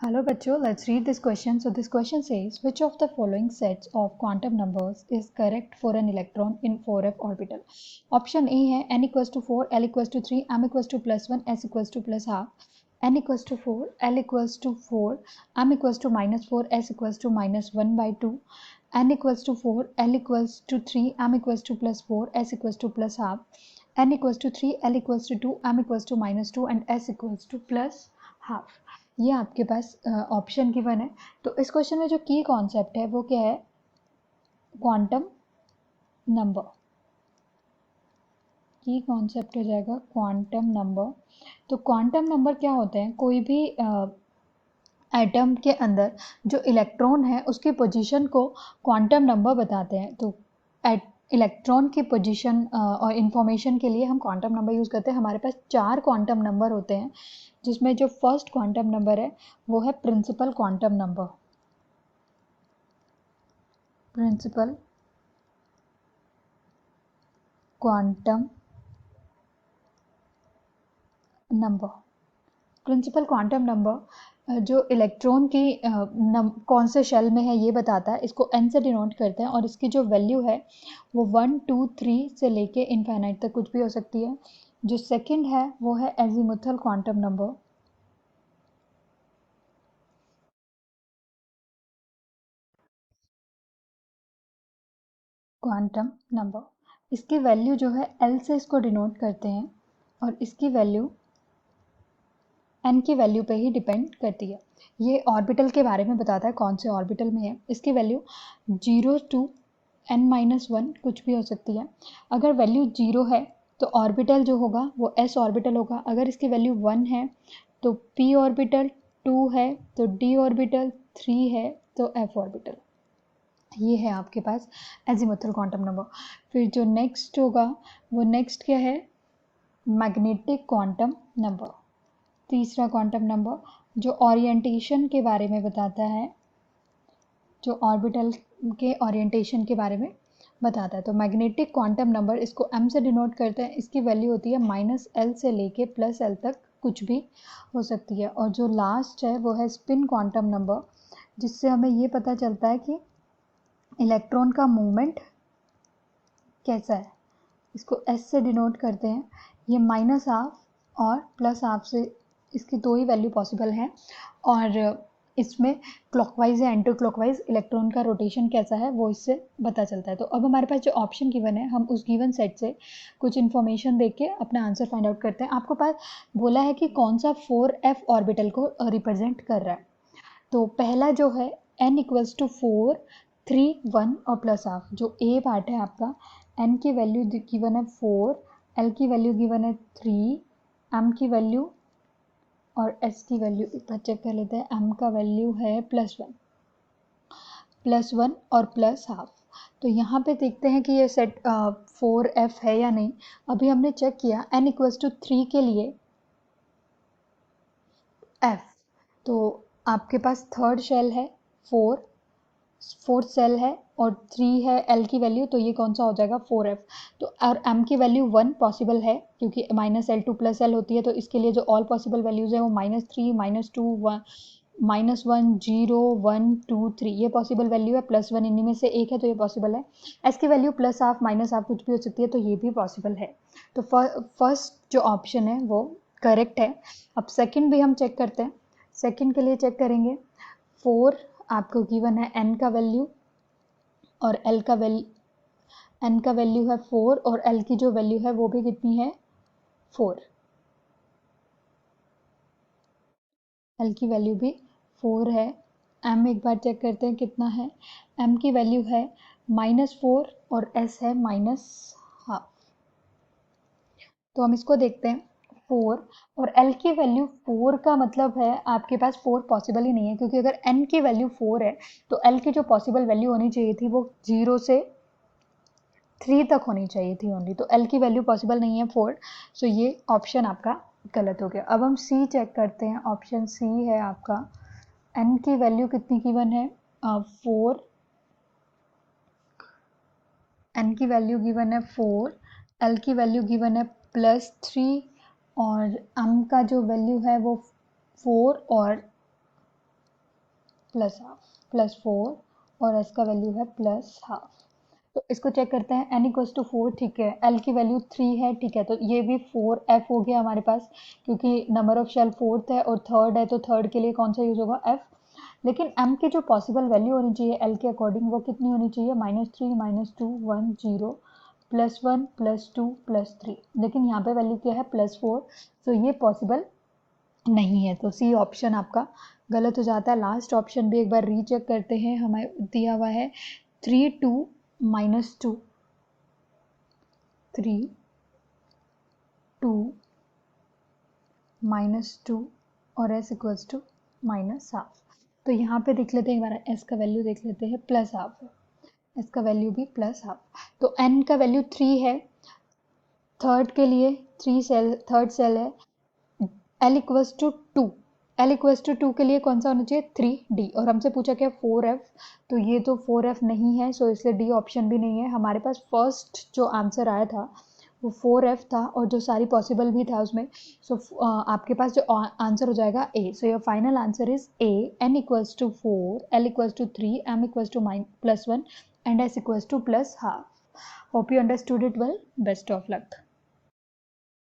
Hello बच्चों, let's read this question. So this question says, which of the following sets of quantum numbers is correct for an electron in 4f orbital? Option A है n equals to 4, l equals to 3, m equals to plus 1, s equals to plus half. n equals to 4, l equals to 4, m equals to minus 4, s equals to minus 1 by 2. n equals to 4, l equals to 3, m equals to plus 4, s equals to plus half. n equals to 3, l equals to 2, m equals to minus 2 and s equals to plus half. ये आपके पास option given है। तो इस question में जो की concept है वो क्या है? Quantum number. की कॉन्सेप्ट हो जाएगा क्वांटम नंबर। तो क्वांटम नंबर क्या होते हैं? कोई भी एटम के अंदर जो इलेक्ट्रॉन है उसकी पोजीशन को क्वांटम नंबर बताते हैं। तो इलेक्ट्रॉन की पोजीशन और इंफॉर्मेशन के लिए हम क्वांटम नंबर यूज़ करते हैं। हमारे पास 4 क्वांटम नंबर होते हैं, जिसमें जो फर्स्ट क्वांटम नंबर है वो है principal quantum number. Principal quantum number. Principal quantum number जो इलेक्ट्रॉन की कौन से शेल में है ये बताता है। इसको n से डिनोट करते हैं और इसकी जो वैल्यू है वो 1, 2, 3 से लेके इनफाइनाइट तक कुछ भी हो सकती है। जो सेकंड है वो है azimuthal quantum number. Quantum number इसकी वैल्यू जो है L से इसको डिनोट करते हैं और इसकी वैल्यू n की वैल्यू पे ही डिपेंड करती है। ये ऑर्बिटल के बारे में बताता है, कौन से ऑर्बिटल में है। इसकी वैल्यू 0 to n-1 कुछ भी हो सकती है। अगर वैल्यू 0 है तो ऑर्बिटल जो होगा वो s ऑर्बिटल होगा। अगर इसकी वैल्यू 1 है तो p ऑर्बिटल, 2 है तो d ऑर्बिटल, 3 है तो f ऑर्बिटल। ये है आपके पास एजीमुथल क्वांटम नंबर। फिर जो नेक्स्ट होगा वो नेक्स्ट क्या है? Magnetic quantum number. तीसरा क्वांटम नंबर जो ओरिएंटेशन के बारे में बताता है, जो ऑर्बिटल के ओरिएंटेशन के बारे में बताता है। तो मैग्नेटिक क्वांटम नंबर इसको m से डिनोट करते हैं। इसकी वैल्यू होती है -l से लेके +l तक कुछ भी हो सकती है। और जो लास्ट है वो है स्पिन क्वांटम नंबर, जिससे हमें ये पता चलता है कि इलेक्ट्रॉन का मूवमेंट कैसा है। इसको s से डिनोट करते हैं। ये -12 और +12 से इसकी 2 ही वैल्यू पॉसिबल है। और इसमें क्लॉकवाइज या एंटी क्लॉकवाइज इलेक्ट्रॉन का रोटेशन कैसा है वो इससे पता चलता है। तो अब हमारे पास जो ऑप्शन गिवन है हम उस गिवन सेट से कुछ इन्फॉर्मेशन देख के अपना आंसर फाइंड आउट करते हैं। आपको पास बोला है कि कौन सा 4f ऑर्बिटल को रिप्रेजेंट कर रहा है। तो पहला जो है n इक्वल्स टू 4, 3, 1 और +12। जो ए पार्ट है आपका, n की वैल्यू गिवन है 4, l की वैल्यू गिवन है 3, m की वैल्यू और s की वैल्यू एक बार चेक कर लेते हैं। m का वैल्यू है +1 और +12। तो यहाँ पे देखते हैं कि ये सेट 4f है या नहीं। अभी हमने चेक किया n इक्वल्स टू 3 के लिए f, तो आपके पास थर्ड शेल है 4, फोर्थ सेल है और 3 है l की वैल्यू, तो ये कौन सा हो जाएगा 4f। तो और m की वैल्यू 1 पॉसिबल है क्योंकि -l2 +l होती है। तो इसके लिए जो ऑल पॉसिबल वैल्यूज है वो -3, -2, 1, -1, 0, 1, 2, 3 ये पॉसिबल वैल्यू है। +1 इन्हीं में से एक है तो ये पॉसिबल है। s की वैल्यू +12, -12 कुछ भी हो सकती है तो ये भी पॉसिबल है। तो फर्स्ट जो ऑप्शन है वो करेक्ट है। अब सेकंड भी हम चेक करते हैं। सेकंड के लिए चेक करेंगे। 4 आपको गिवन है n का वैल्यू और l का वैल्यू, n का वैल्यू है 4 और l की जो वैल्यू है वो भी कितनी है 4। l की वैल्यू भी 4 है। m एक बार चेक करते हैं कितना है। m की वैल्यू है -4 और s है -12। तो हम इसको देखते हैं। 4 और l की वैल्यू 4 का मतलब है आपके पास 4 पॉसिबल ही नहीं है, क्योंकि अगर n की वैल्यू 4 है तो l की जो पॉसिबल वैल्यू होनी चाहिए थी वो 0 से 3 तक होनी चाहिए थी ओनली। तो l की वैल्यू पॉसिबल नहीं है 4। सो ये ऑप्शन आपका गलत हो गया। अब हम c चेक करते हैं। ऑप्शन c है आपका। n की वैल्यू कितनी गिवन है 4, n की वैल्यू गिवन है 4, l की वैल्यू गिवन है +3 और m का जो वैल्यू है वो 4 और प्लस हाफ, प्लस 4 और s का वैल्यू है प्लस हाफ। तो इसको चेक करते हैं, n इक्वल्स टू 4 ठीक है, l की वैल्यू 3 है ठीक है, तो ये भी 4f हो गया हमारे पास, क्योंकि नंबर ऑफ शेल फोर्थ है और थर्ड है, तो थर्ड के लिए कौन सा यूज होगा, f। लेकिन m की जो पॉसिबल वैल्यू होनी चाहिए l के अकॉर्डिंग, वो कितनी होनी चाहिए, -3 -2 1 0 +1 +2 +3, लेकिन यहाँ पे वैल्यू क्या है +4, तो ये पॉसिबल नहीं है, तो सी ऑप्शन आपका गलत हो जाता है। लास्ट ऑप्शन भी एक बार रीचेक करते हैं, हमें दिया हुआ है 3 2 -2 3 2 -2 और s इक्वल्स टू -हाफ। तो यहाँ पे देख लेते हैं, एक बार s का वैल्यू देख लेते हैं, प्लस हाफ है, s का वैल्यू भी प्लस हाफ, तो n का वैल्यू 3 है, थर्ड के लिए 3 सेल, थर्ड सेल है, l equals to 2, l equals to 2 के लिए कौन सा होना चाहिए 3d, और हमसे पूछा क्या 4f, तो ये तो 4f नहीं है, सो इसलिए डी ऑप्शन भी नहीं है। हमारे पास फर्स्ट जो आंसर आया था वो 4f था, और जो सारी पॉसिबल भी था उसमें, सो आपके पास जो आंसर हो जाएगा A, so your final answer is A, n equals to 4, l equals to 3, m equals to +1 and s equals to plus half. Hope you understood it well, best of luck.